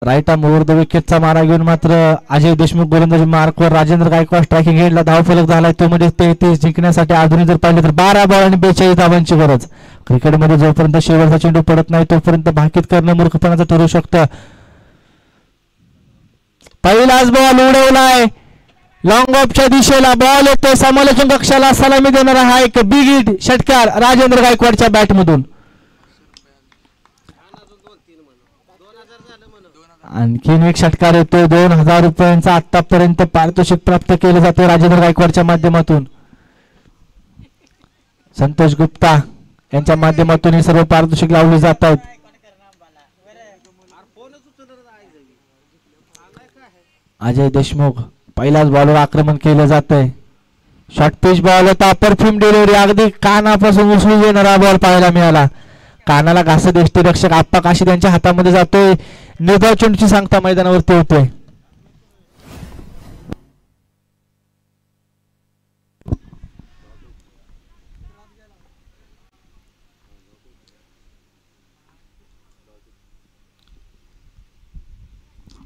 Right arm over the विकेटचा मारा घेऊन मात्र अजय देशमुख गोलंदाजी मार्कवर राजेंद्र गायकवाड स्ट्रायकिंग एंडला धावफलक झालाय तो म्हणजे 33 जिंकण्यासाठी आधुनिक जर पाहिले तर 12 बॉल आणि 42 धावांची गरज. क्रिकेटमध्ये जोपर्यंत शेवटचा चेंडू पडत नाही तोपर्यंत भाकीत करणं मूर्खपणाचं ठरू शकतं. पहिलाच बॉल उडवलाय लॉंग ऑफच्या दिशेला बॉल येतो समालोचन कक्षाला सलामी देणारा हा एक बिग हिट षटकार राजेंद्र गायकवाडच्या बॅटमधून. आणखीन एक षटकार येतो 2000 रुपयांचा आतापर्यंत पारितोषिक प्राप्त केले जाते राजेंद्र गायकवाडच्या माध्यमातून. संतोष गुप्ता यांच्या माध्यमातून ही सर्व पारितोषिक लावली जात आहेत. अजय देशमुख पहिल्याच बॉलवर आक्रमण केलं जात आहे. शॉर्ट पिच बॉल होता परफ्यूम डिलिव्हरी अगदी कानापासून उचलून येणारा बॉल पाहायला मिळाला. कानाला घासत यष्टीरक्षक आप्पा काशी त्यांच्या हातामध्ये जातोय. निर्धाव चेंडूची सांगता मैदानावरती होते.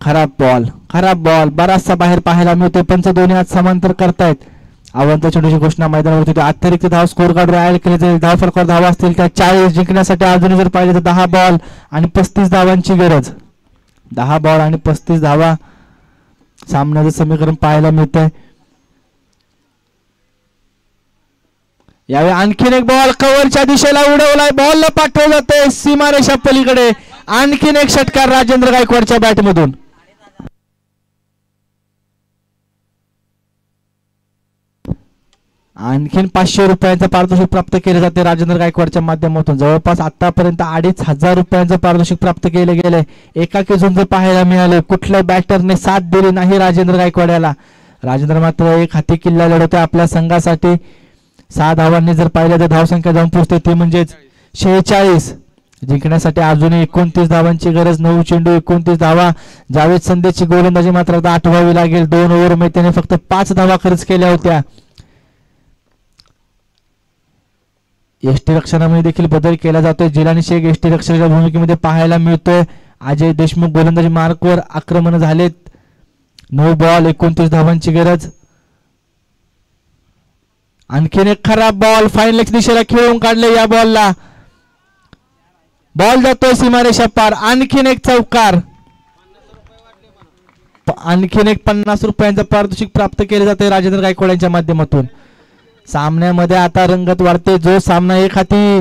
खराब बॉल बराचसा बाहेर पाहायला मिळतोय. पंच दोन्ही हात समांतर करतायत. अवंत चेंडूची घोषणा मैदानावरती अतिरिक्त धाव स्कोर कार्ड ऍड केले जाईल. धाव फरकावर धावा असतील त्या 40 जिंकण्यासाठी अजूनही जर पाहिले तर 10 बॉल आणि 35 धावांची गरज. 10 बॉल आणि 35 धावा सामन्याचं समीकरण पाहायला मिळतंय. यावेळी आणखीन एक बॉल कव्हरच्या दिशेला उडवलाय. बॉलला पाठवलं जाते सीमारेषा पलीकडे. आणखीन एक षटकार राजेंद्र गायकवाडच्या बॅटमधून. आणखीन 500 रुपयांचं पारितोषिक प्राप्त केले जाते राजेंद्र गायकवाडच्या माध्यमातून. जवळपास आतापर्यंत 2500 रुपयांचं पारितोषिक प्राप्त केले गेले. एकाकी झोन जर पाहायला मिळाले कुठल्या बॅटरने साथ दिली नाही राजेंद्र गायकवाड याला. राजेंद्र मात्र एक हाती किल्ला लढवतोय आपल्या संघासाठी. 6 धावांनी जर पाहिलं तर धावसंख्या जाऊन पोहोचते ती म्हणजेच 46. जिंकण्यासाठी अजूनही 29 धावांची गरज. 9 चेंडू 29 धावा. जावेद संदेशची गोलंदाजी मात्र आता आठवावी लागेल. 2 ओव्हरमध्ये त्याने फक्त 5 धावा खर्च केल्या होत्या. यष्टीरक्षणामध्ये देखील बदल केला जातोय. जिलानी शेख यष्टीरक्षकाच्या भूमिकेमध्ये पाहायला मिळतोय. अजय देशमुख गोलंदाजी मार्कवर आक्रमण झालेत. 9 बॉल 29 धावांची गरज. आणखीन एक खराब बॉल फाईन लेग दिशेला खेळून काढले. या बॉलला बॉल जातोय सीमारेषा पार. आणखीन एक चौकार. आणखीन एक 50 रुपयांचं पारितोषिक प्राप्त केले जाते राजेंद्र गायकवाड यांच्या माध्यमातून. सामन्यामध्ये आता रंगत वाढते. जो सामना एक हाती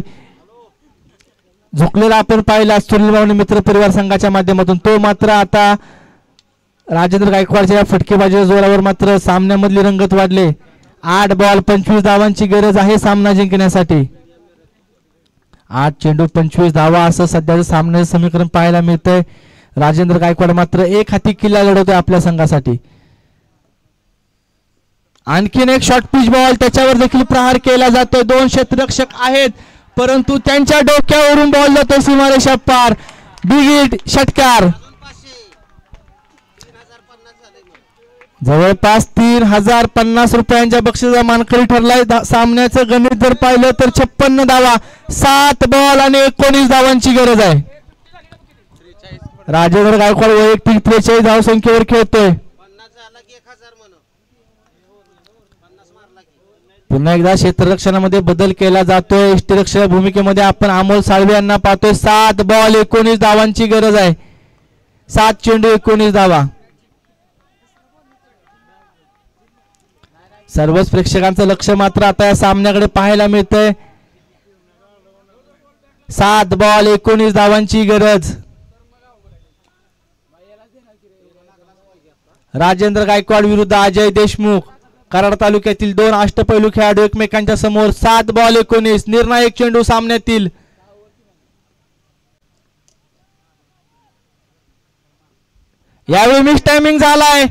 झुकलेला आपण पाहिला सुनील भावने मित्र परिवार संघाच्या माध्यमातून तो मात्र आता राजेंद्र गायकवाडच्या फटकेबाजीच्या जोरावर मात्र सामन्यामधली रंगत वाढले. 8 बॉल 25 धावांची गरज आहे सामना जिंकण्यासाठी. 8 चेंडू 25 धावा असं सध्याचं सामन्याचं समीकरण पाहायला मिळतंय. राजेंद्र गायकवाड मात्र एक हाती किल्ला लढवतोय आपल्या संघासाठी. आणखीन एक शॉर्ट पिच बॉल त्याच्यावर देखील प्रहार केला जातोय. 2 क्षेत्ररक्षक आहेत परंतु त्यांच्या डोक्यावरून बॉल जातोय सीमारेषा पार. बिग हिट षटकार. जवळपास 3050 रुपयांच्या बक्षिसाचा मानकरी ठरलाय. सामन्याचं गणित जर पाहिलं तर 56 धावा 7 बॉल आणि 19 धावांची गरज आहे. राजेंद्र गायकवाड वैयक्तिक 43 धावसंख्येवर खेळतोय. पुन्हा एकदा क्षेत्ररक्षणामध्ये बदल केला जातोय. यष्टीरक्षक भूमिकेमध्ये आपण अमोल साळवे यांना पाहतोय. 7 बॉल 19 धावांची गरज आहे. 7 चेंडू 19 धावा. सर्वच प्रेक्षकांचं लक्ष मात्र आता या सामन्याकडे पाहायला मिळतंय. 7 बॉल 19 धावांची गरज. राजेंद्र गायकवाड विरुद्ध अजय देशमुख. कराड तालुक्यातील 2 अष्टपैलू खेळाडू एकमेकांच्या समोर. 7 बॉल 19 निर्णायक चेंडू सामन्यातील. यावेळी मिस टायमिंग झालाय.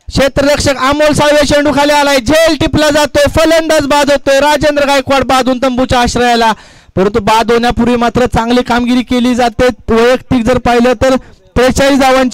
क्षेत्ररक्षक अमोल साळवे चेंडू खाली आलाय. झेल टिपला जातोय. फलंदाज बाद होतोय. राजेंद्र गायकवाड बादून तंबूच्या आश्रयाला. परंतु बाद होण्यापूर्वी मात्र चांगली कामगिरी केली जाते. वैयक्तिक जर पाहिलं तर 43 धावांची